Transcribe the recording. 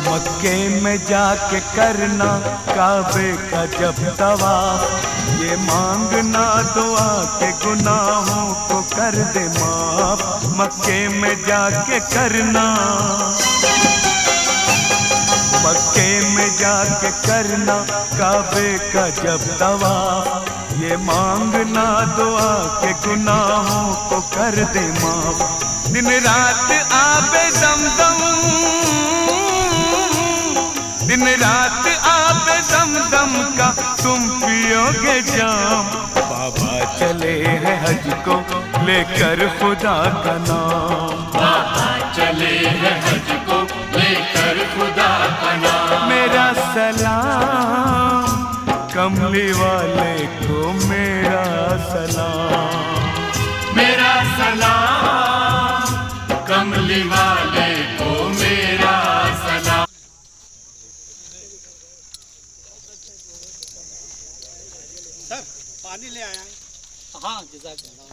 मक्के में जाके करना काबे का जब तवाफ, ये मांगना दुआ के गुनाहों को कर दे माफ। मक्के में जाके करना, मक्के में जाके करना काबे का जब तवाफ, ये मांगना दुआ के गुनाहों को कर दे माफ। दिन रात आबे ज़मज़म, दिन रात आबे ज़मज़म का तुम पियोगे जाम। बाबा चले हैं हज को लेकर खुदा का नाम, बाबा चले हैं हज को लेकर खुदा का नाम। मेरा सलाम कमली वाले को, मेरा सलाम, मेरा सलाम कमली वाले को, मेरा सलाम। सर पानी ले आया। हाँ जज़ाकल्लाह।